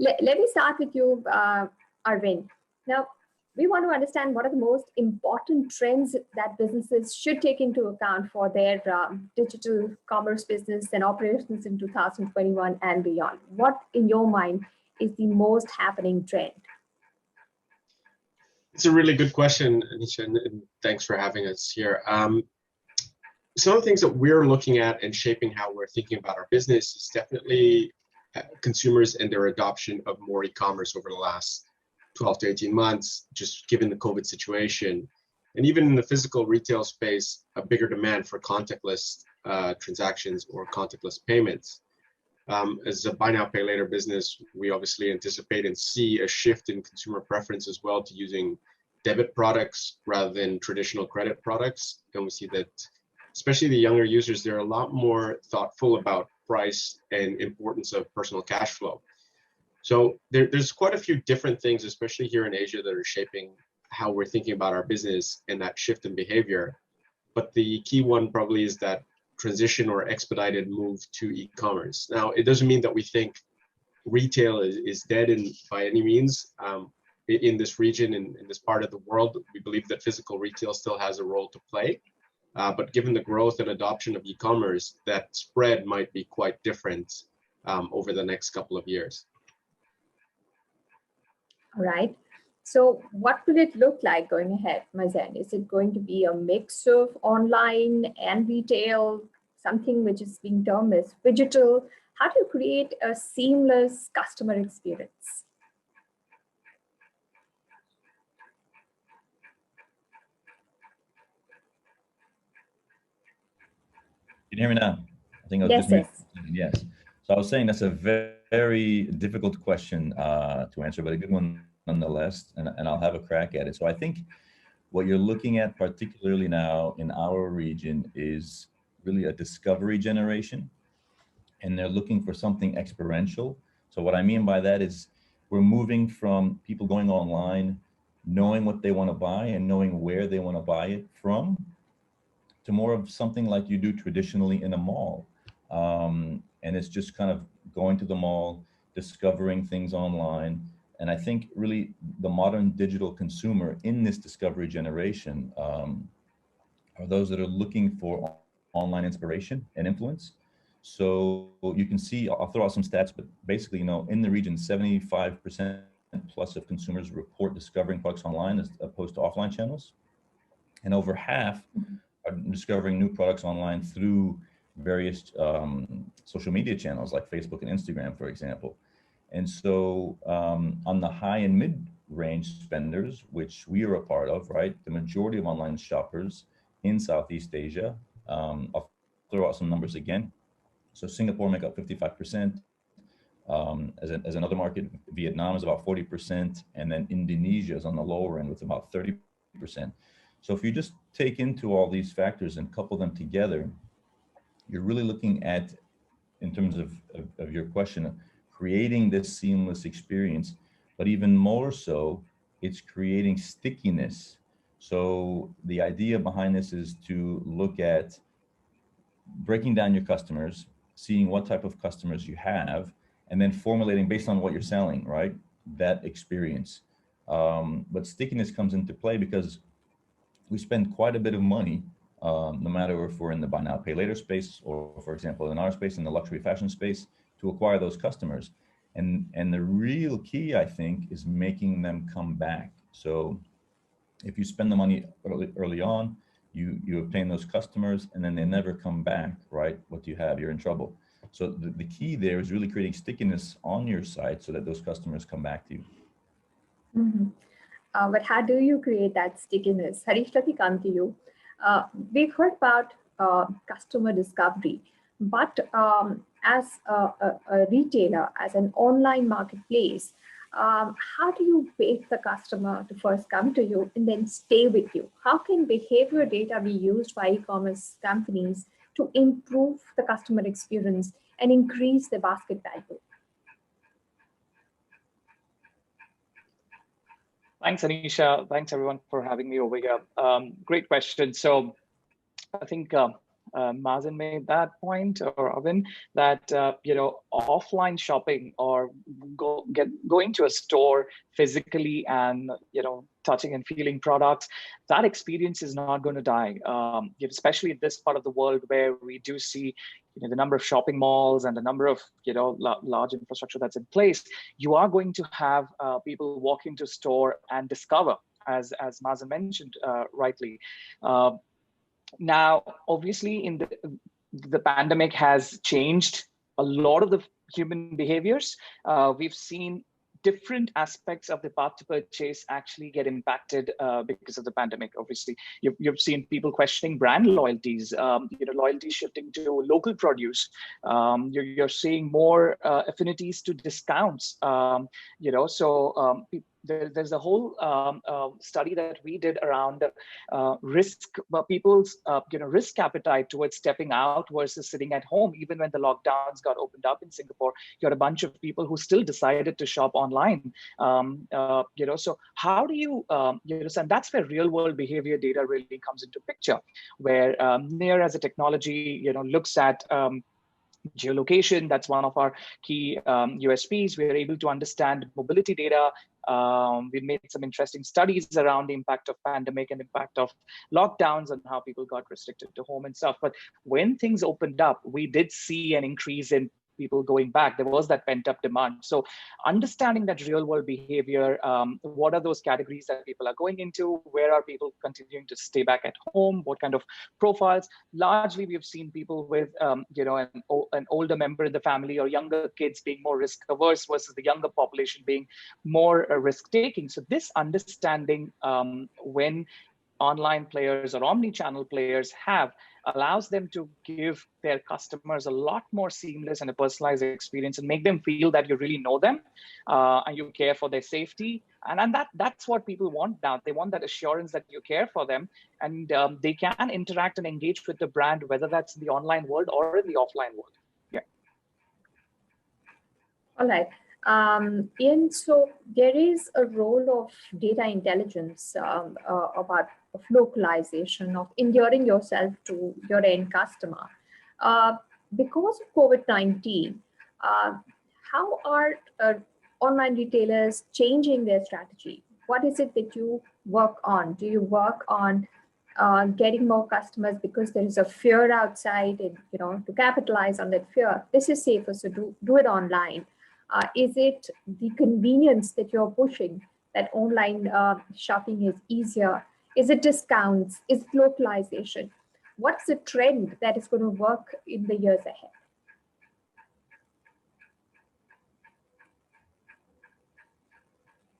Let me start with you, Arvin. Now, we want to understand what are the most important trends that businesses should take into account for their digital commerce business and operations in 2021 and beyond. What, in your mind, is the most happening trend? It's a really good question, Anisha, and thanks for having us here. Some of the things that we're looking at and shaping how we're thinking about our business is definitely consumers and their adoption of more e-commerce over the last 12 to 18 months, just given the COVID situation. And even in the physical retail space, a bigger demand for contactless transactions or contactless payments. As a buy now, pay later business, we obviously anticipate and see a shift in consumer preference as well to using debit products rather than traditional credit products. And we see that, especially the younger users, they're a lot more thoughtful about price and importance of personal cash flow. So there's quite a few different things, especially here in Asia, that are shaping how we're thinking about our business and that shift in behavior. But the key one probably is that transition or expedited move to e-commerce. Now, it doesn't mean that we think retail is dead by any means. In this region, in this part of the world, we believe that physical retail still has a role to play. But given the growth and adoption of e-commerce, that spread might be quite different over the next couple of years. All right. So what will it look like going ahead, Mazen? Is it going to be a mix of online and retail, something which is being termed as digital? How do you create a seamless customer experience? Can you hear me now? I think I was yes. So I was saying that's a very difficult question to answer, but a good one nonetheless, and I'll have a crack at it. So I think what you're looking at, particularly now in our region, is really a discovery generation, and they're looking for something experiential. So what I mean by that is we're moving from people going online, knowing what they want to buy and knowing where they want to buy it from, to more of something like you do traditionally in a mall. And it's just kind of going to the mall, discovering things online. And I think really the modern digital consumer in this discovery generation are those that are looking for online inspiration and influence. So you can see, I'll throw out some stats, but basically, you know, in the region, 75% plus of consumers report discovering products online as opposed to offline channels. And over half are discovering new products online through various social media channels like Facebook and Instagram, for example. And so on the high and mid-range spenders, which we are a part of, right, the majority of online shoppers in Southeast Asia, I'll throw out some numbers again. So Singapore make up 55%. As another market, Vietnam is about 40%, and then Indonesia is on the lower end with about 30%. So if you just take into all these factors and couple them together, you're really looking at, in terms of your question, creating this seamless experience, but even more so, it's creating stickiness. So the idea behind this is to look at breaking down your customers, seeing what type of customers you have, and then formulating based on what you're selling, right, that experience. But stickiness comes into play because we spend quite a bit of money, no matter if we're in the buy now, pay later space, or for example, in our space, in the luxury fashion space, to acquire those customers. And the real key, I think, is making them come back. So if you spend the money early on, you obtain those customers and then they never come back, right? What do you have? You're in trouble. So the key there is really creating stickiness on your site so that those customers come back to you. Mm-hmm. But how do you create that stickiness? Harish, let me come to you. We've heard about customer discovery, but as a retailer, as an online marketplace, how do you bait the customer to first come to you and then stay with you? How can behavior data be used by e-commerce companies to improve the customer experience and increase the basket value? Thanks, Anisha. Thanks, everyone, for having me over here. Great question. So I think Mazen made that point, or Arvin, that offline shopping or going to a store physically and touching and feeling products, that experience is not going to die. Especially in this part of the world where we do see the number of shopping malls and the number of large infrastructure that's in place, you are going to have people walk into store and discover, as Mazen mentioned rightly. Now, obviously, in the pandemic has changed a lot of the human behaviors. We've seen different aspects of the path to purchase actually get impacted because of the pandemic. Obviously, you've seen people questioning brand loyalties, loyalty shifting to local produce. You're seeing more affinities to discounts. There's a whole study that we did around people's risk appetite towards stepping out versus sitting at home. Even when the lockdowns got opened up in Singapore, you had a bunch of people who still decided to shop online. So how do you, and that's where real world behavior data really comes into picture, where Nayar as a technology, looks at geolocation. That's one of our key USPs. We are able to understand mobility data. We made some interesting studies around the impact of pandemic and impact of lockdowns and how people got restricted to home and stuff. But when things opened up, we did see an increase in people going back. There was that pent-up demand. So understanding that real-world behavior, what are those categories that people are going into? Where are people continuing to stay back at home? What kind of profiles? Largely, we've seen people with, an older member in the family or younger kids being more risk-averse versus the younger population being more risk-taking. So this understanding when online players or omni-channel players allows them to give their customers a lot more seamless and a personalized experience and make them feel that you really know them and you care for their safety. And that's what people want now. They want that assurance that you care for them and they can interact and engage with the brand, whether that's in the online world or in the offline world. Yeah. All right. Ian, so there is a role of data intelligence about of localization, of endearing yourself to your end customer. Because of COVID-19, how are online retailers changing their strategy? What is it that you work on? Do you work on getting more customers because there is a fear outside and, to capitalize on that fear? This is safer, so do it online. Is it the convenience that you're pushing, that online shopping is easier? Is it discounts? Is it localization? What's the trend that is going to work in the years ahead?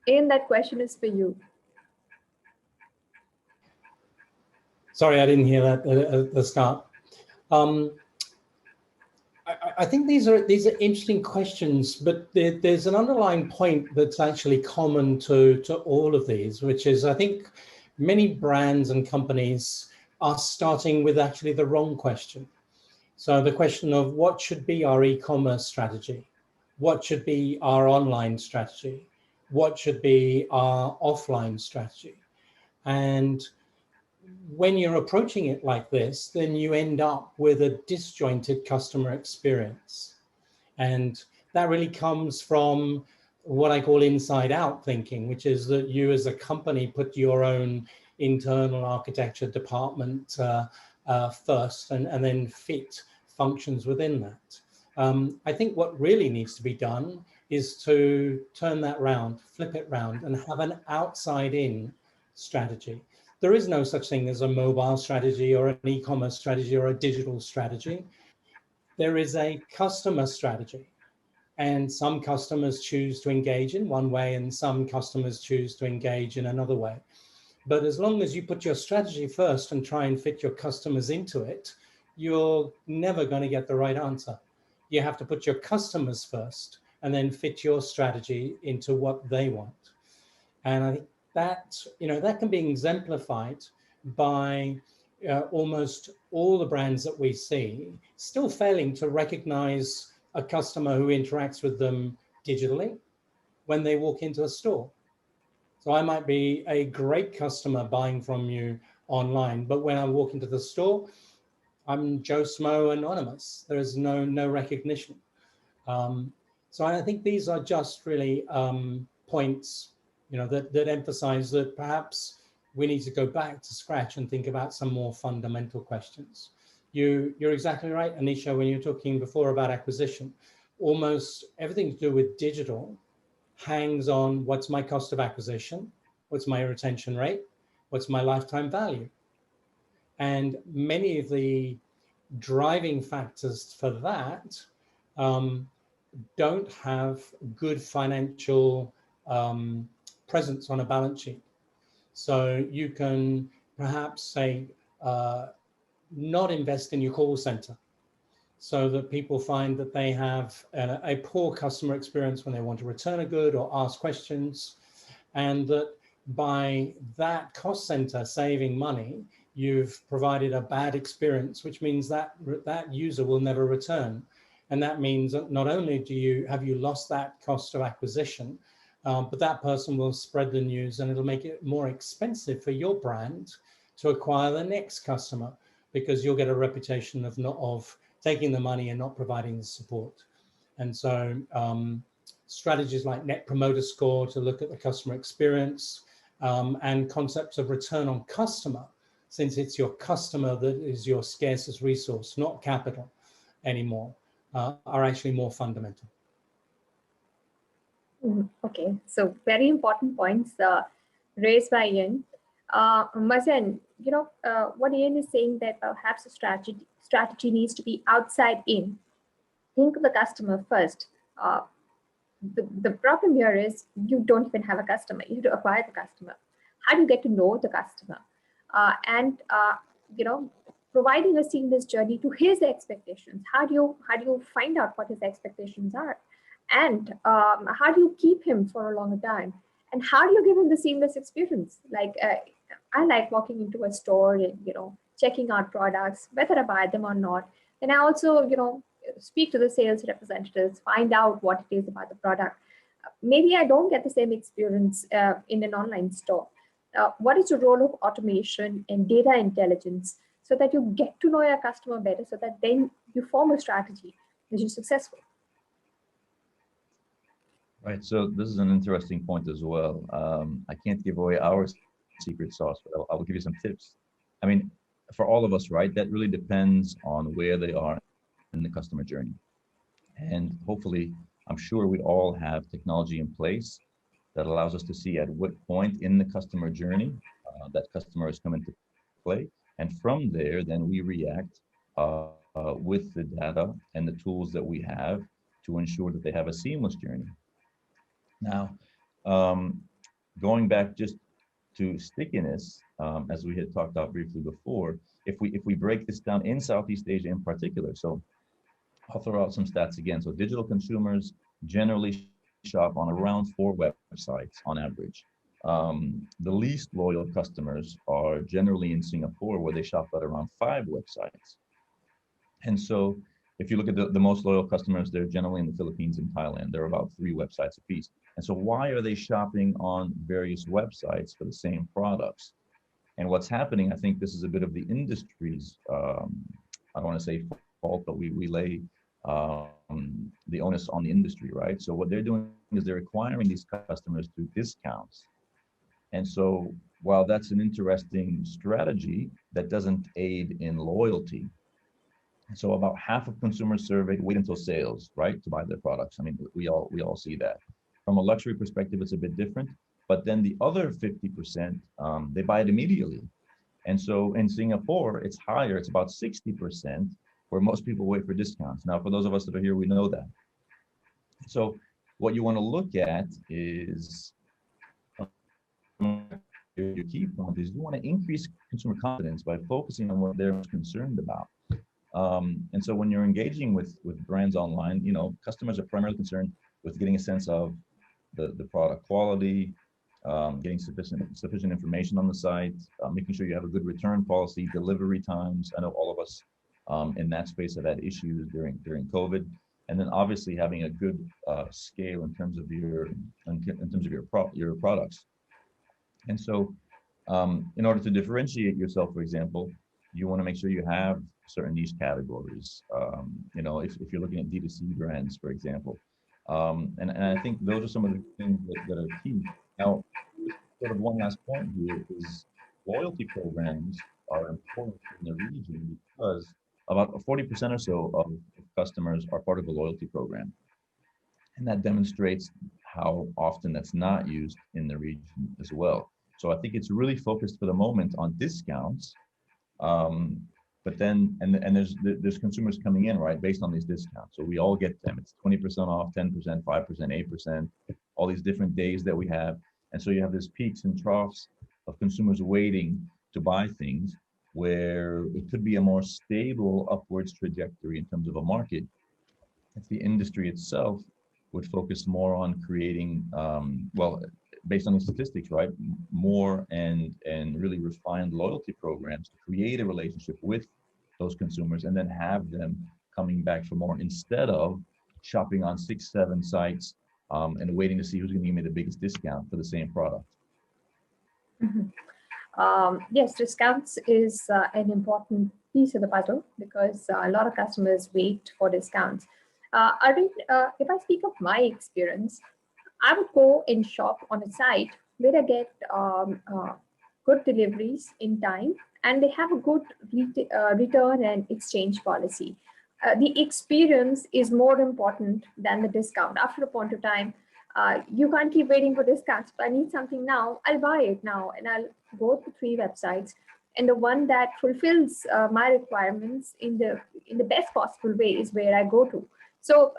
Ian, that question is for you. Sorry, I didn't hear that at the start. I think these are interesting questions, but there's an underlying point that's actually common to all of these, which is I think many brands and companies are starting with actually the wrong question. So the question of what should be our e-commerce strategy? What should be our online strategy? What should be our offline strategy? And when you're approaching it like this, then you end up with a disjointed customer experience. And that really comes from what I call inside out thinking, which is that you as a company put your own internal architecture department first and then fit functions within that. I think what really needs to be done is to turn that round, flip it round and have an outside in strategy. There is no such thing as a mobile strategy or an e-commerce strategy or a digital strategy. There is a customer strategy. And some customers choose to engage in one way and some customers choose to engage in another way. But as long as you put your strategy first and try and fit your customers into it, you're never going to get the right answer. You have to put your customers first and then fit your strategy into what they want. And I think that, that can be exemplified by almost all the brands that we see still failing to recognize a customer who interacts with them digitally when they walk into a store. So I might be a great customer buying from you online, but when I walk into the store, I'm Joe Smo anonymous. There is no recognition. So I think these are just really points, that emphasize that perhaps we need to go back to scratch and think about some more fundamental questions. You're exactly right, Anisha, when you're talking before about acquisition. Almost everything to do with digital hangs on what's my cost of acquisition, what's my retention rate, what's my lifetime value. And many of the driving factors for that don't have good financial presence on a balance sheet. So you can perhaps say, not invest in your call center so that people find that they have a poor customer experience when they want to return a good or ask questions, and that by that cost center saving money, you've provided a bad experience, which means that that user will never return. And that means that not only have you lost that cost of acquisition, but that person will spread the news, and it'll make it more expensive for your brand to acquire the next customer, because you'll get a reputation of taking the money and not providing the support. And so strategies like Net Promoter Score to look at the customer experience, and concepts of return on customer, since it's your customer that is your scarcest resource, not capital anymore, are actually more fundamental. Okay, so very important points raised by Ian. Mazen, what Ian is saying, that perhaps a strategy needs to be outside in. Think of the customer first. The problem here is you don't even have a customer. You have to acquire the customer. How do you get to know the customer? And providing a seamless journey to his expectations. How do you find out what his expectations are? And how do you keep him for a longer time? And how do you give him the seamless experience? Like I like walking into a store and checking out products, whether I buy them or not. And I also speak to the sales representatives, find out what it is about the product. Maybe I don't get the same experience in an online store. What is the role of automation and data intelligence so that you get to know your customer better, so that then you form a strategy which is successful? Right, so this is an interesting point as well. I can't give away our secret sauce, but I will give you some tips. I mean, for all of us, right, that really depends on where they are in the customer journey. And hopefully, I'm sure we all have technology in place that allows us to see at what point in the customer journey that customer is coming to play. And from there, then we react with the data and the tools that we have to ensure that they have a seamless journey. Now, going back just to stickiness, as we had talked about briefly before, if we break this down in Southeast Asia in particular, so I'll throw out some stats again. So digital consumers generally shop on around 4 websites on average. The least loyal customers are generally in Singapore, where they shop at around 5 websites. And so if you look at the most loyal customers, they're generally in the Philippines and Thailand. They're about 3 websites apiece. And so why are they shopping on various websites for the same products? And what's happening, I think this is a bit of the industry's, I don't want to say fault, but we lay the onus on the industry, right? So what they're doing is they're acquiring these customers through discounts. And so while that's an interesting strategy, that doesn't aid in loyalty. So about half of consumers surveyed wait until sales, right, to buy their products. I mean, we all see that. From a luxury perspective, it's a bit different. But then the other 50%, they buy it immediately. And so in Singapore, it's higher. It's about 60%, where most people wait for discounts. Now, for those of us that are here, we know that. So what you want to look at is, your key point is you want to increase consumer confidence by focusing on what they're most concerned about. And so when you're engaging with brands online, customers are primarily concerned with getting a sense of the product quality, getting sufficient information on the site, making sure you have a good return policy, delivery times. I know all of us in that space have had issues during COVID, and then obviously having a good scale in terms of your products. And so, in order to differentiate yourself, for example, you want to make sure you have certain niche categories. You know, if you're looking at D2C brands, for example. And I think those are some of the things that are key. Now, sort of one last point here is loyalty programs are important in the region because about 40% or so of customers are part of a loyalty program. And that demonstrates how often that's not used in the region as well. So I think it's really focused for the moment on discounts. But then, and there's consumers coming in, right, based on these discounts. So we all get them. It's 20% off, 10%, 5%, 8%, all these different days that we have. And so you have this peaks and troughs of consumers waiting to buy things where it could be a more stable upwards trajectory in terms of a market if the industry itself would focus more on creating, well, based on the statistics, right, more and really refined loyalty programs to create a relationship with those consumers and then have them coming back for more instead of shopping on 6, 7 sites and waiting to see who's going to give me the biggest discount for the same product. Yes, discounts is an important piece of the puzzle because a lot of customers wait for discounts. Arvin, if I speak of my experience, I would go and shop on a site where I get good deliveries in time and they have a good return and exchange policy. The experience is more important than the discount. After a point of time, you can't keep waiting for discounts. If I need something now, I'll buy it now and I'll go to 3 websites. And the one that fulfills my requirements in the best possible way is where I go to. So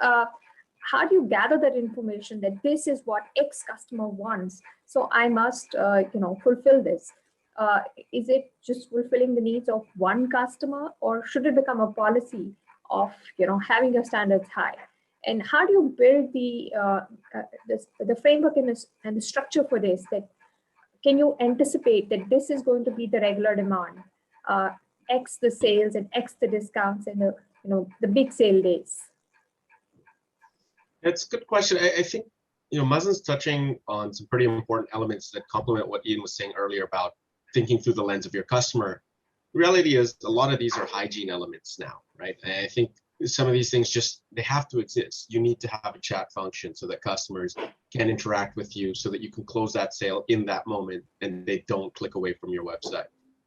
how do you gather that information that this is what X customer wants? So I must, fulfill this. Is it just fulfilling the needs of one customer, or should it become a policy of, having your standards high? And how do you build the framework and the structure for this? That can you anticipate that this is going to be the regular demand, X the sales and X the discounts and the big sale days? It's a good question. I think, Mazen's touching on some pretty important elements that complement what Ian was saying earlier about thinking through the lens of your customer. The reality is a lot of these are hygiene elements now, right? And I think some of these things they have to exist. You need to have a chat function so that customers can interact with you so that you can close that sale in that moment and they don't click away from your website.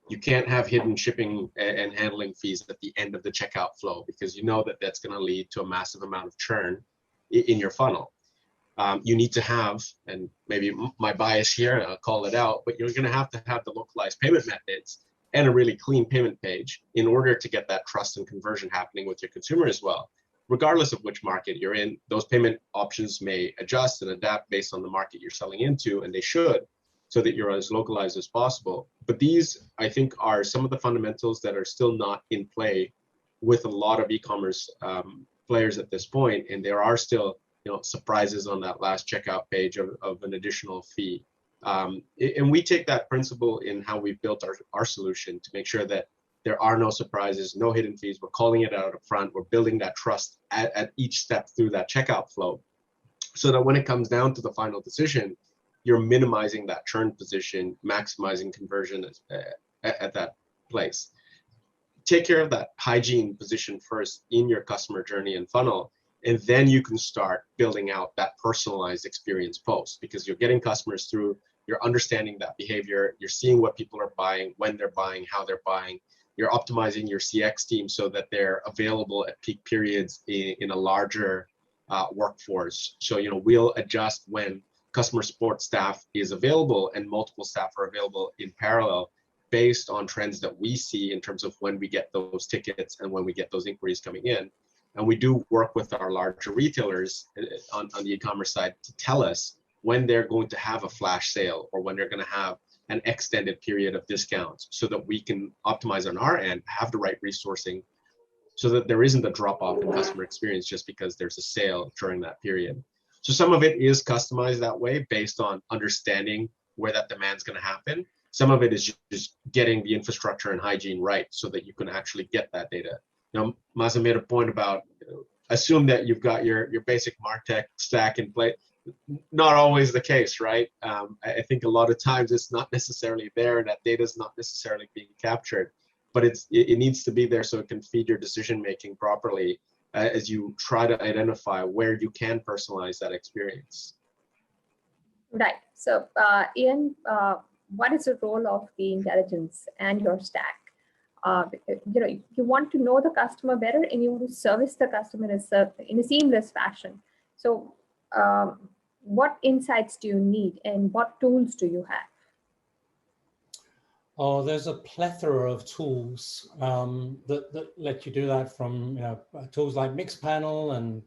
You can't have hidden shipping and handling fees at the end of the checkout flow because you know that that's going to lead to a massive amount of churn in your funnel. You need to have, and maybe my bias here, I'll call it out, but you're going to have the localized payment methods and a really clean payment page in order to get that trust and conversion happening with your consumer as well. Regardless of which market you're in, those payment options may adjust and adapt based on the market you're selling into, and they should, so that you're as localized as possible. But these, I think, are some of the fundamentals that are still not in play with a lot of e-commerce players at this point, and there are still surprises on that last checkout page of an additional fee. And we take that principle in how we've built our solution to make sure that there are no surprises, no hidden fees. We're calling it out up front. We're building that trust at each step through that checkout flow so that when it comes down to the final decision, you're minimizing that churn position, maximizing conversion at that place. Take care of that hygiene position first in your customer journey and funnel, and then you can start building out that personalized experience post because you're getting customers through, you're understanding that behavior, you're seeing what people are buying, when they're buying, how they're buying, you're optimizing your CX team so that they're available at peak periods in a larger workforce. So, we'll adjust when customer support staff is available and multiple staff are available in parallel based on trends that we see in terms of when we get those tickets and when we get those inquiries coming in. And we do work with our larger retailers on the e-commerce side to tell us when they're going to have a flash sale or when they're going to have an extended period of discounts so that we can optimize on our end, have the right resourcing so that there isn't a drop off in customer experience just because there's a sale during that period. So some of it is customized that way based on understanding where that demand's going to happen. Some of it is just getting the infrastructure and hygiene right so that you can actually get that data. Mazen made a point about assume that you've got your basic MarTech stack in place. Not always the case, right? I think a lot of times it's not necessarily there and that data is not necessarily being captured. but it needs to be there so it can feed your decision making properly as you try to identify where you can personalize that experience. Right. So, Ian, what is the role of the intelligence and your stack? You want to know the customer better, and you want to service the customer in a seamless fashion. So, what insights do you need, and what tools do you have? Oh, there's a plethora of tools that let you do that, from tools like Mixpanel and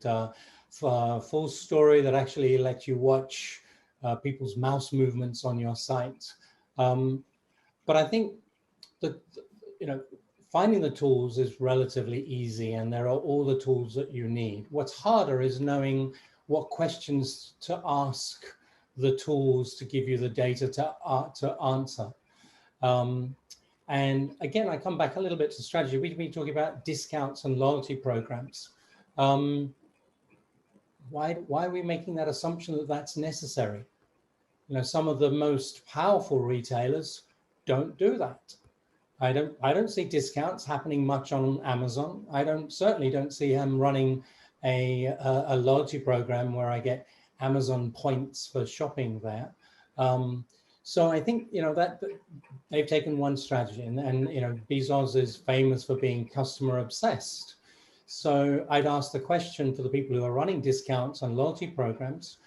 Full Story that actually let you watch people's mouse movements on your site. But I think that finding the tools is relatively easy, and there are all the tools that you need. What's harder is knowing what questions to ask the tools to give you the data to answer. And again, I come back a little bit to strategy. We've been talking about discounts and loyalty programs. Why are we making that assumption that that's necessary? Some of the most powerful retailers don't do that. I don't see discounts happening much on Amazon. I certainly don't see them running a loyalty program where I get Amazon points for shopping there. So I think that they've taken one strategy, and Bezos is famous for being customer obsessed. So I'd ask the question for the people who are running discounts and loyalty programs: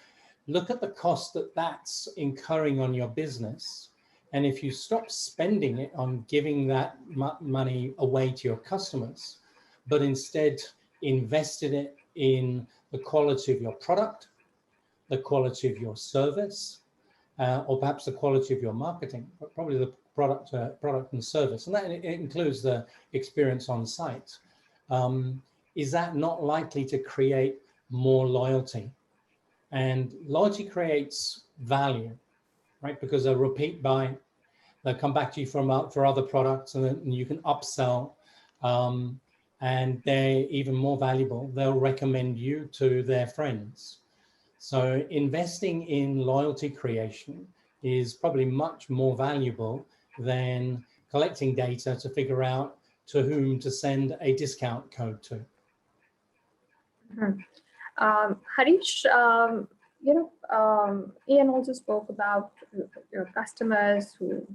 look at the cost that's incurring on your business, and if you stop spending it on giving that money away to your customers, but instead invested it in the quality of your product, the quality of your service, or perhaps the quality of your marketing, but probably the product and service, and that it includes the experience on site. Is that not likely to create more loyalty? And loyalty creates value, right? Because a repeat buy, they'll come back to you for other products, and then you can upsell, and they're even more valuable. They'll recommend you to their friends. So investing in loyalty creation is probably much more valuable than collecting data to figure out to whom to send a discount code to. Harish, Ian also spoke about customers who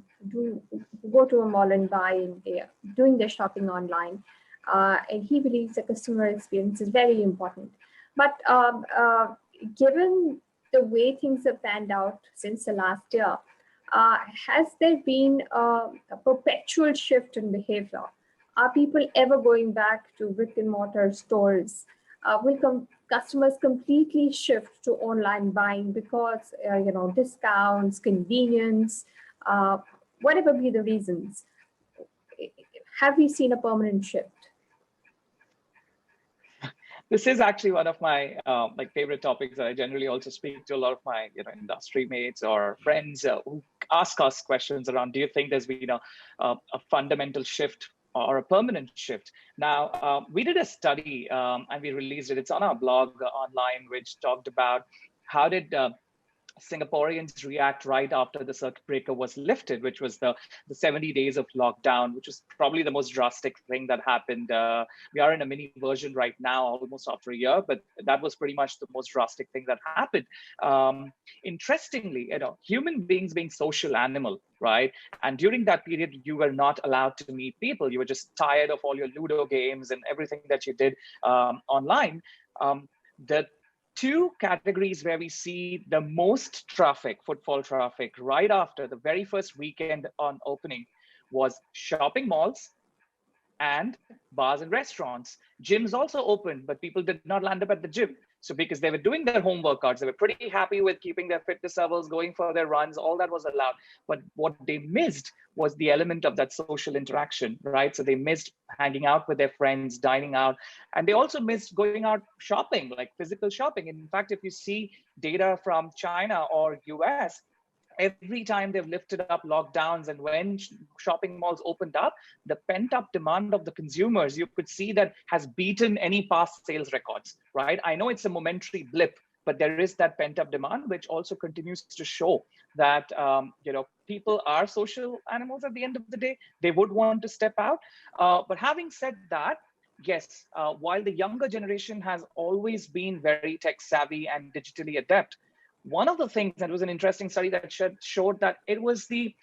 go to a mall and buy, and they're doing their shopping online, and he believes the customer experience is very important. But given the way things have panned out since the last year, has there been a perpetual shift in behavior? Are people ever going back to brick and mortar stores? Will customers completely shift to online buying because discounts, convenience, whatever be the reasons? Have we seen a permanent shift? This is actually one of my favorite topics that I generally also speak to a lot of my industry mates or friends who ask us questions around: do you think there's been a fundamental shift or a permanent shift? Now, we did a study and we released it. It's on our blog online, which talked about how did Singaporeans react right after the circuit breaker was lifted, which was the 70 days of lockdown, which was probably the most drastic thing that happened. We are in a mini version right now, almost after a year, but that was pretty much the most drastic thing that happened. Interestingly, human beings being social animal, right? And during that period, you were not allowed to meet people. You were just tired of all your Ludo games and everything that you did online. The two categories where we see the most traffic, footfall traffic, right after the very first weekend on opening was shopping malls and bars and restaurants. Gyms also opened, but people did not land up at the gym. So because they were doing their home workouts, they were pretty happy with keeping their fitness levels, going for their runs, all that was allowed. But what they missed was the element of that social interaction, right? So they missed hanging out with their friends, dining out, and they also missed going out shopping, like physical shopping. In fact, if you see data from China or US, every time they've lifted up lockdowns and when shopping malls opened up, the pent-up demand of the consumers, you could see that has beaten any past sales records, right? I know it's a momentary blip, but there is that pent-up demand, which also continues to show that people are social animals at the end of the day. They would want to step out. But having said that, yes, while the younger generation has always been very tech savvy and digitally adept, one of the things that was an interesting study that showed that it was the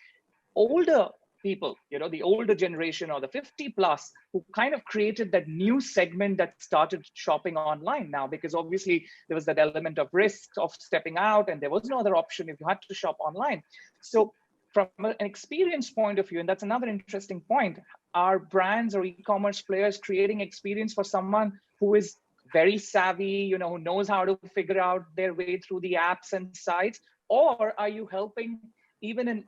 older people, the older generation or the 50 plus, who kind of created that new segment that started shopping online now, because obviously there was that element of risk of stepping out and there was no other option if you had to shop online. So from an experience point of view, and that's another interesting point, are brands or e-commerce players creating experience for someone who is very savvy, who knows how to figure out their way through the apps and sites? Or are you helping even in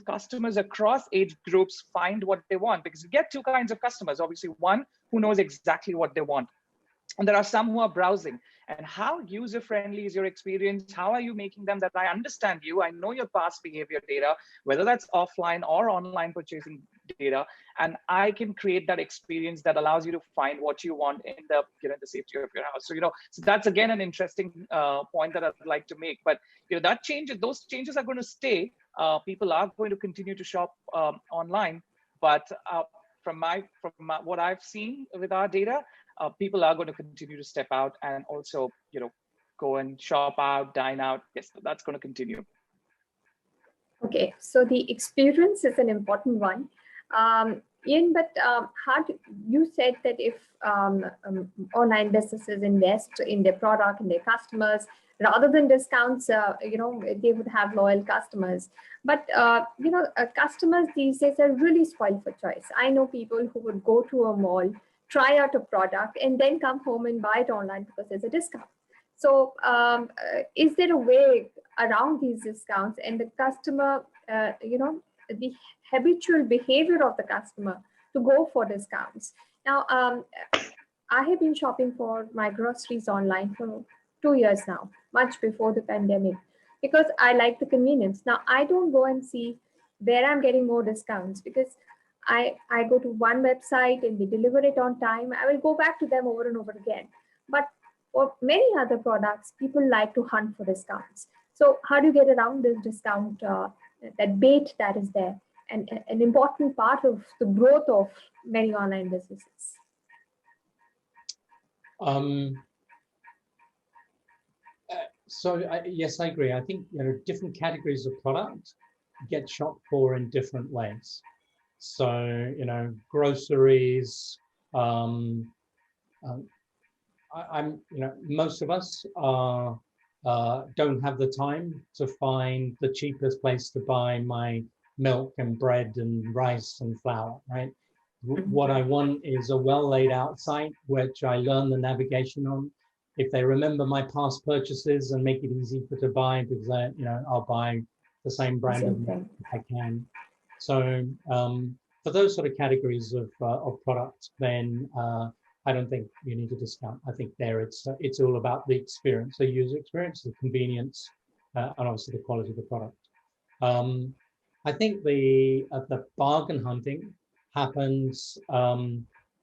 customers across age groups find what they want? Because you get two kinds of customers. Obviously, one who knows exactly what they want, and there are some who are browsing. And how user-friendly is your experience? How are you making them that I understand you, I know your past behavior data, whether that's offline or online purchasing data, and I can create that experience that allows you to find what you want in the the safety of your house. So so that's again an interesting point that I'd like to make. But those changes are going to stay. People are going to continue to shop online, but from what I've seen with our data, people are going to continue to step out and also, go and shop out, dine out. Yes, that's going to continue. Okay, so the experience is an important one. Ian, but you said that if online businesses invest in their product and their customers, rather than discounts, they would have loyal customers. But, customers these days are really spoiled for choice. I know people who would go to a mall, try out a product, and then come home and buy it online because there's a discount. So is there a way around these discounts and the customer, the habitual behavior of the customer to go for discounts? Now, I have been shopping for my groceries online for 2 years now, much before the pandemic, because I like the convenience. Now, I don't go and see where I'm getting more discounts, because I go to one website and they deliver it on time. I will go back to them over and over again. But for many other products, people like to hunt for discounts. So how do you get around this discount, that bait that is there, and an important part of the growth of many online businesses? Yes, I agree. I think different categories of product get shopped for in different ways. So groceries. Most of us don't have the time to find the cheapest place to buy my milk and bread and rice and flour, right? What I want is a well laid out site which I learn the navigation on. If they remember my past purchases and make it easy to buy, because I'll buy the same brand of milk if I can. So for those sort of categories of products, then I don't think you need to discount. I think there it's all about the experience, the user experience, the convenience, and obviously the quality of the product. I think the bargain hunting happens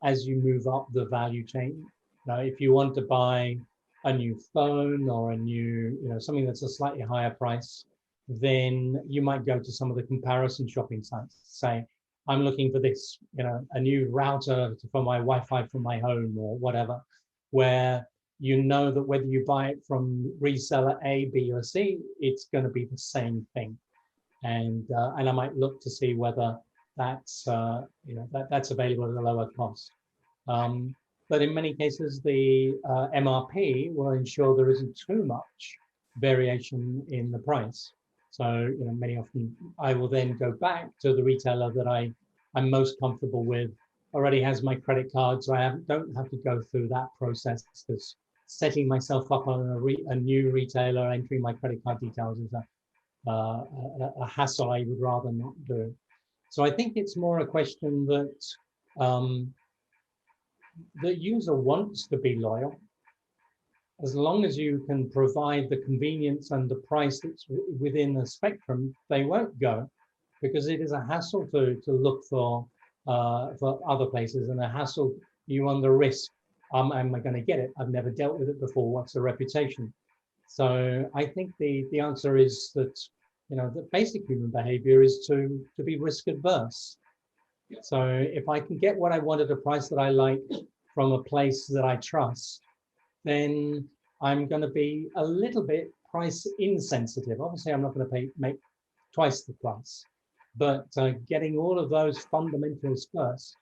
as you move up the value chain. Now, if you want to buy a new phone or a new, something that's a slightly higher price, then you might go to some of the comparison shopping sites. Say, I'm looking for this, a new router for my Wi-Fi from my home or whatever, where you know that whether you buy it from reseller A, B, or C, it's going to be the same thing. And I might look to see whether that's that's available at a lower cost. But in many cases, the MRP will ensure there isn't too much variation in the price. So, many often I will then go back to the retailer that I'm most comfortable with, already has my credit card, so I don't have to go through that process, because setting myself up on a new retailer, entering my credit card details is a hassle I would rather not do. So I think it's more a question that the user wants to be loyal. As long as you can provide the convenience and the price that's within the spectrum, they won't go, because it is a hassle to look for other places, and a hassle you run the risk. Am I going to get it? I've never dealt with it before. What's the reputation? So I think the answer is that, the basic human behavior is to be risk adverse. So if I can get what I want at a price that I like from a place that I trust, then I'm going to be a little bit price insensitive. Obviously, I'm not going to make twice the price, but getting all of those fundamentals first.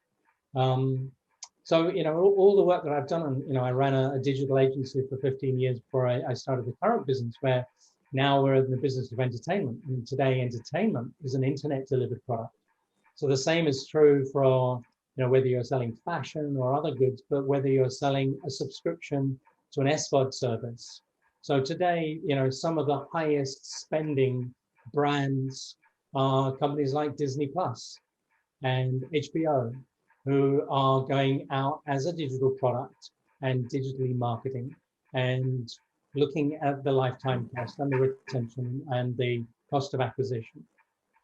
So, all the work that I've done, and, I ran a digital agency for 15 years before I started the current business, where now we're in the business of entertainment. And today, entertainment is an internet delivered product. So the same is true for, whether you're selling fashion or other goods, but whether you're selling a subscription to an SVOD service. So today, some of the highest spending brands are companies like Disney Plus and HBO, who are going out as a digital product and digitally marketing and looking at the lifetime cost and the retention and the cost of acquisition.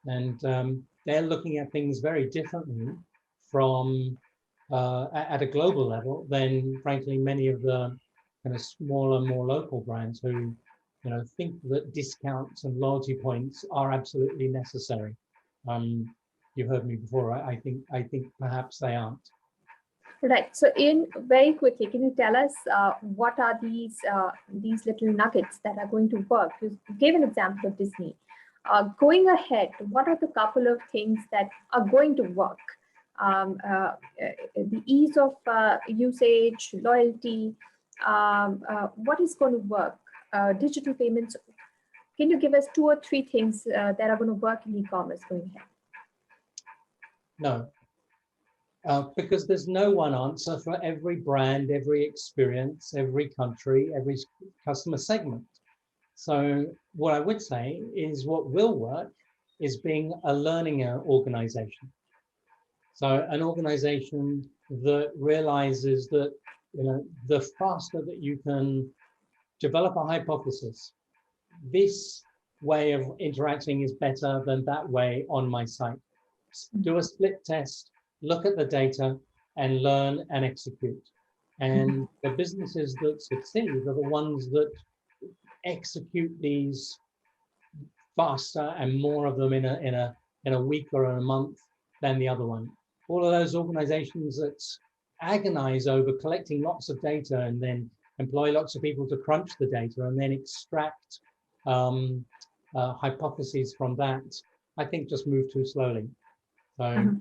And they're looking at things very differently from at a global level than, frankly, many of the kind of smaller, more local brands who, think that discounts and loyalty points are absolutely necessary. You've heard me before. I think perhaps they aren't. Right. So, Ian, very quickly, can you tell us what are these little nuggets that are going to work? You gave an example of Disney. Going ahead, what are the couple of things that are going to work? The ease of usage, loyalty, what is going to work? Digital payments. Can you give us 2 or 3 things that are going to work in e-commerce going ahead? No, because there's no one answer for every brand, every experience, every country, every customer segment. So what I would say is what will work is being a learning organization. So an organization that realizes that, the faster that you can develop a hypothesis, this way of interacting is better than that way on my site. Do a split test, look at the data, and learn and execute. And the businesses that succeed are the ones that execute these faster and more of them in a week or in a month than the other one. All of those organizations that agonize over collecting lots of data and then employ lots of people to crunch the data and then extract hypotheses from that, I think just move too slowly. So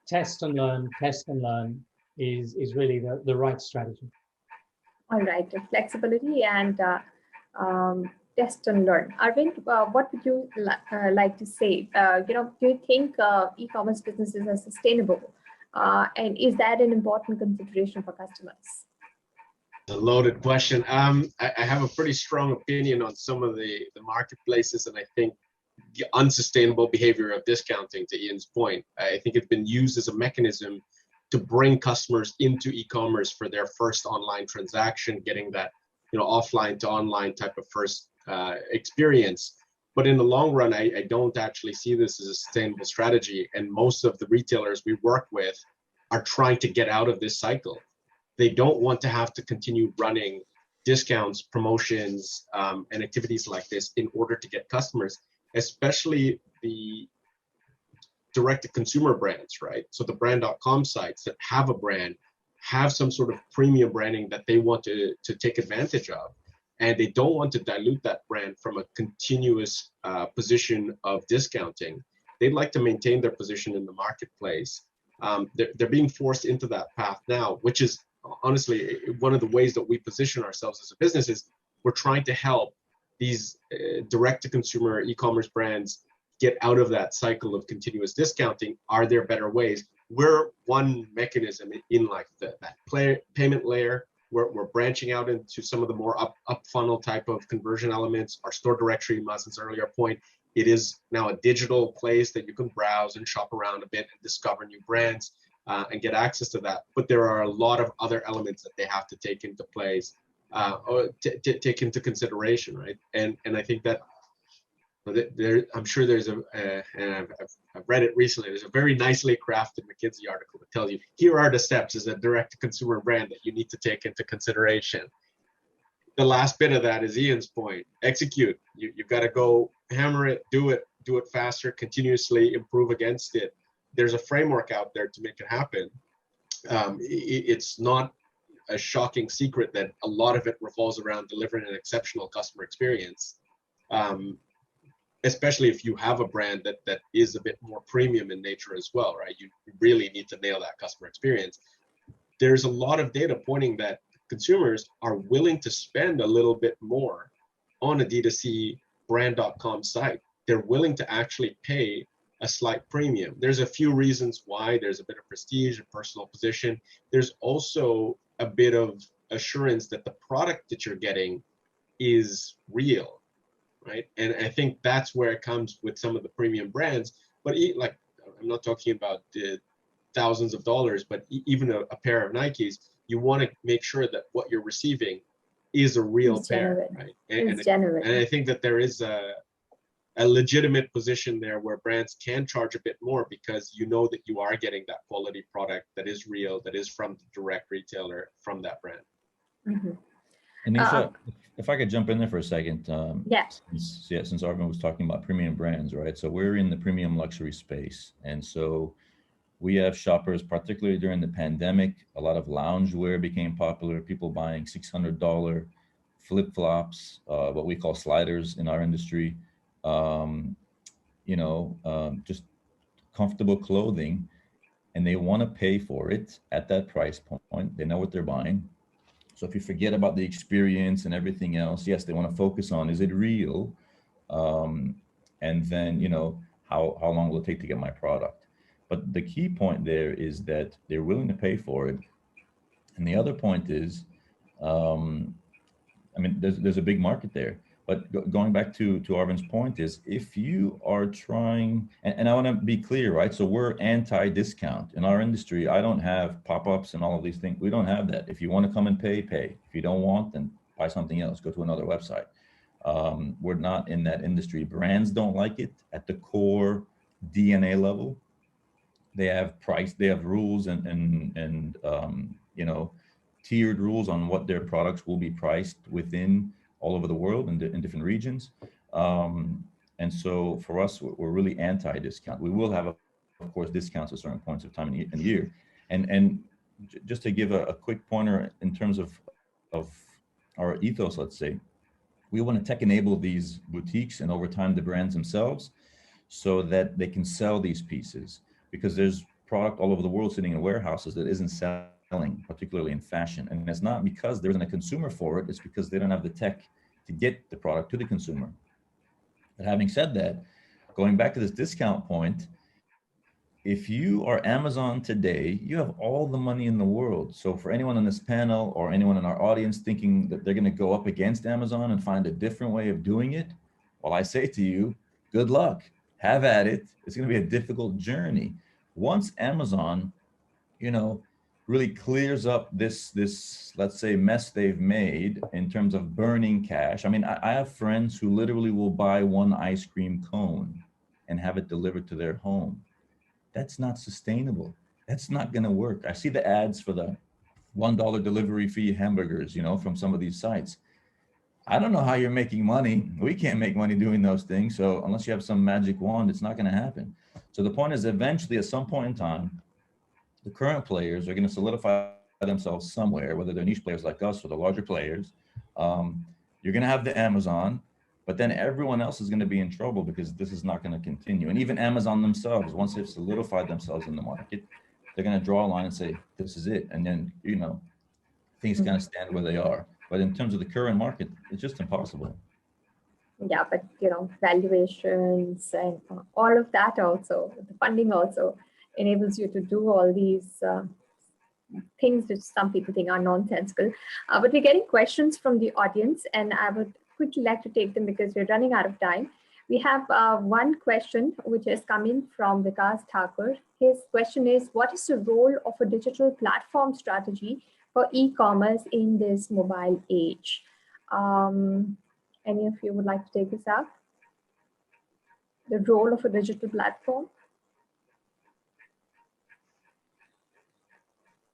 test and learn is really the right strategy. All right, flexibility and test and learn. Arvin, what would you like to say? Do you think e-commerce businesses are sustainable? And is that an important consideration for customers? A loaded question. I have a pretty strong opinion on some of the marketplaces, and I think the unsustainable behavior of discounting, to Ian's point. I think it's been used as a mechanism to bring customers into e-commerce for their first online transaction, getting that offline to online type of first experience. But in the long run, I don't actually see this as a sustainable strategy. And most of the retailers we work with are trying to get out of this cycle. They don't want to have to continue running discounts, promotions, and activities like this in order to get customers, especially the direct-to-consumer brands, right? So the brand.com sites that have a brand have some sort of premium branding that they want to take advantage of. And they don't want to dilute that brand from a continuous position of discounting. They'd like to maintain their position in the marketplace. They're being forced into that path now, which is honestly one of the ways that we position ourselves as a business is we're trying to help these direct-to-consumer e-commerce brands get out of that cycle of continuous discounting. Are there better ways? We're one mechanism in like that payment layer. We're branching out into some of the more up funnel type of conversion elements. Our store directory, Mazen's earlier point, it is now a digital place that you can browse and shop around a bit and discover new brands and get access to that. But there are a lot of other elements that they have to take into place or take into consideration, right? And I think that I'm sure there's and I've read it recently. There's a very nicely crafted McKinsey article that tells you here are the steps as a direct-to-consumer brand that you need to take into consideration. the last bit of that is Ian's point. Execute. You've got to go hammer it, do it faster, continuously improve against it. There's a framework out there to make it happen. It's not a shocking secret that a lot of it revolves around delivering an exceptional customer experience, especially if you have a brand that is a bit more premium in nature as well, right? You really need to nail that customer experience. There's a lot of data pointing that consumers are willing to spend a little bit more on a D2C brand.com site. They're willing to actually pay a slight premium. There's a few reasons why. There's a bit of prestige, a personal position. There's also a bit of assurance that the product that you're getting is real, right? And I think that's where it comes with some of the premium brands. But like, I'm not talking about the thousands of dollars, but even a pair of Nikes, you want to make sure that what you're receiving is a real pair, right? And I think that there is a legitimate position there where brands can charge a bit more because you know that you are getting that quality product that is real, that is from the direct retailer, from that brand. Mm-hmm. Anisha, if I could jump in there for a second. Since Arvin was talking about premium brands, right? So we're in the premium luxury space. And so we have shoppers, particularly during the pandemic, a lot of loungewear became popular, people buying $600 flip-flops, what we call sliders in our industry. Just comfortable clothing, and they want to pay for it at that price point. They know what they're buying. So if you forget about the experience and everything else, yes, they want to focus on, is it real? And then, how long will it take to get my product? But the key point there is that they're willing to pay for it. And the other point is, there's a big market there. But going back to Arvin's point is, if you are trying, and I want to be clear, right? So we're anti-discount. In our industry, I don't have pop-ups and all of these things. We don't have that. If you want to come and pay, pay. If you don't want, then buy something else. Go to another website. We're not in that industry. Brands don't like it at the core DNA level. They have price, they have rules and tiered rules on what their products will be priced within all over the world in different regions. And so for us, we're really anti-discount. We will have, of course, discounts at certain points of time in the year. And just to give a quick pointer in terms of our ethos, let's say, we want to tech enable these boutiques and over time the brands themselves so that they can sell these pieces, because there's product all over the world sitting in warehouses that isn't selling, particularly in fashion. And it's not because there isn't a consumer for it, it's because they don't have the tech to get the product to the consumer. But having said that, going back to this discount point, if you are Amazon today, you have all the money in the world. So for anyone on this panel or anyone in our audience thinking that they're going to go up against Amazon and find a different way of doing it, well, I say to you, good luck, have at it. It's going to be a difficult journey. Once Amazon, really clears up this, let's say, mess they've made in terms of burning cash. I have friends who literally will buy one ice cream cone and have it delivered to their home. That's not sustainable. That's not going to work. I see the ads for the $1 delivery fee hamburgers, from some of these sites. I don't know how you're making money. We can't make money doing those things. So unless you have some magic wand, it's not going to happen. So the point is, eventually, at some point in time, the current players are going to solidify themselves somewhere, whether they're niche players like us or the larger players. You're going to have the Amazon, but then everyone else is going to be in trouble because this is not going to continue. And even Amazon themselves, once they've solidified themselves in the market, they're going to draw a line and say, this is it. And then, things kind of stand where they are. But in terms of the current market, it's just impossible. Yeah, but valuations and all of that also, the funding also enables you to do all these things which some people think are nonsensical. But we're getting questions from the audience, and I would quickly like to take them because we're running out of time. We have one question which has come in from Vikas Thakur. His question is, what is the role of a digital platform strategy for e-commerce in this mobile age? Any of you would like to take this up? The role of a digital platform?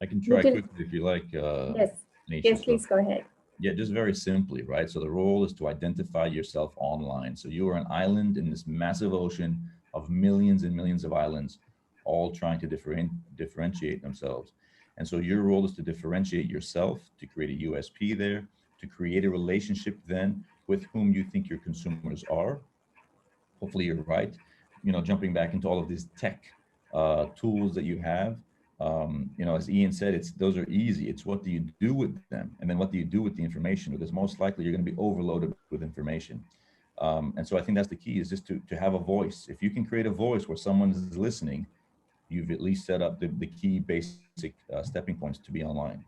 I can try quickly if you like. Yes, Anisha, yes, please go ahead. Yeah, just very simply, right? So the role is to identify yourself online. So you are an island in this massive ocean of millions and millions of islands, all trying to differentiate themselves. And so your role is to differentiate yourself, to create a USP there, to create a relationship then with whom you think your consumers are. Hopefully you're right. You know, jumping back into all of these tech tools that you have, you know, as Ian said, it's those are easy. It's what do you do with them, and then what do you do with the information? Because most likely you're going to be overloaded with information. And so I think that's the key, is just to have a voice. If you can create a voice where someone is listening, you've at least set up the key basic stepping points to be online.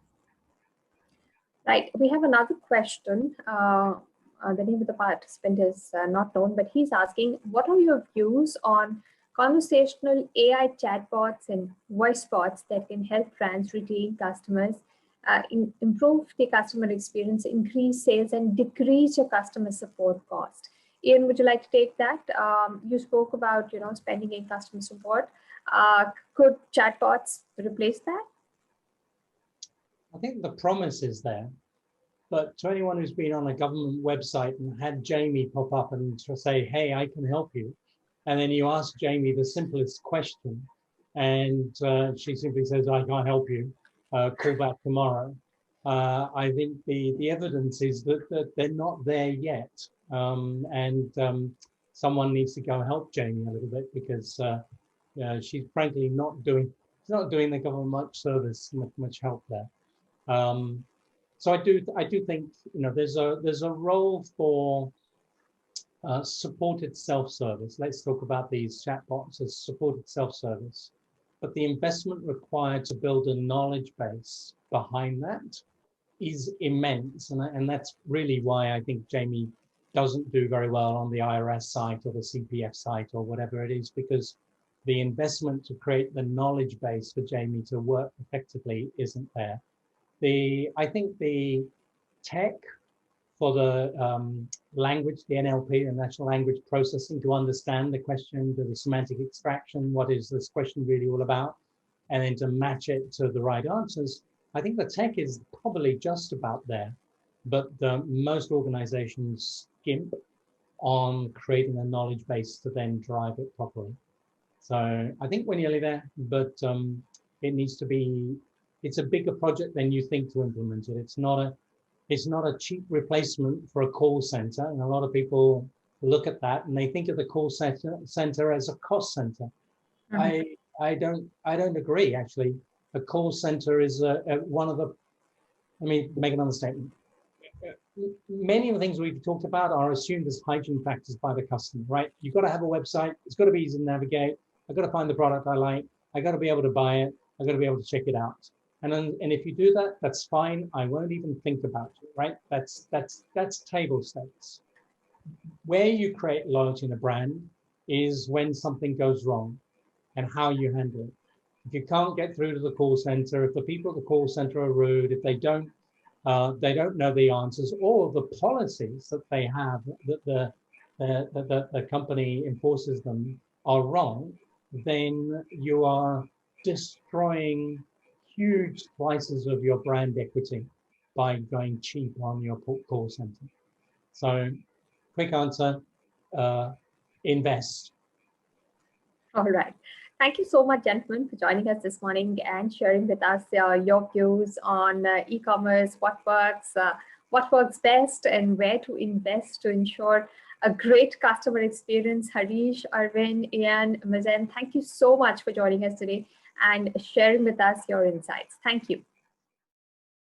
Right. We have another question. The name of the participant is not known, but he's asking, what are your views on conversational AI chatbots and voice bots that can help brands retain customers, improve the customer experience, increase sales, and decrease your customer support cost? Ian, would you like to take that? You spoke about, you know, spending in customer support. Could chatbots replace that? I think the promise is there, but to anyone who's been on a government website and had Jamie pop up and say, hey, I can help you, and then you ask Jamie the simplest question, and she simply says, I can't help you, call back tomorrow. I think the evidence is that they're not there yet. Someone needs to go help Jamie a little bit, because she's frankly not doing the government much service, much help there. So I do think, you know, there's a role for supported self-service. Let's talk about these chatbots as supported self-service. But the investment required to build a knowledge base behind that is immense. And that's really why I think Jamie doesn't do very well on the IRS site or the CPF site or whatever it is, because the investment to create the knowledge base for Jamie to work effectively isn't there. I think the tech for the language, the NLP, the natural language processing, to understand the question, to the semantic extraction, what is this question really all about, and then to match it to the right answers. I think the tech is probably just about there, but most organizations skimp on creating a knowledge base to then drive it properly. So I think we're nearly there, but it needs to be, it's a bigger project than you think to implement it. It's not a cheap replacement for a call center. And a lot of people look at that and they think of the call center as a cost center. Mm-hmm. I don't agree, actually. A call center is one of the, let me make another statement. Many of the things we've talked about are assumed as hygiene factors by the customer, right? You've got to have a website. It's got to be easy to navigate. I've got to find the product I like. I've got to be able to buy it. I've got to be able to check it out. And if you do that, that's fine. I won't even think about it, right? That's table stakes. Where you create loyalty in a brand is when something goes wrong and how you handle it. If you can't get through to the call center, if the people at the call center are rude, if they don't know the answers, or the policies that they have that the company enforces them are wrong, then you are destroying huge slices of your brand equity by going cheap on your call center. So, quick answer, invest. All right. Thank you so much, gentlemen, for joining us this morning and sharing with us your views on e-commerce, what works best, and where to invest to ensure a great customer experience. Harish, Arvin, Ian, Mazen, thank you so much for joining us today and sharing with us your insights. Thank you.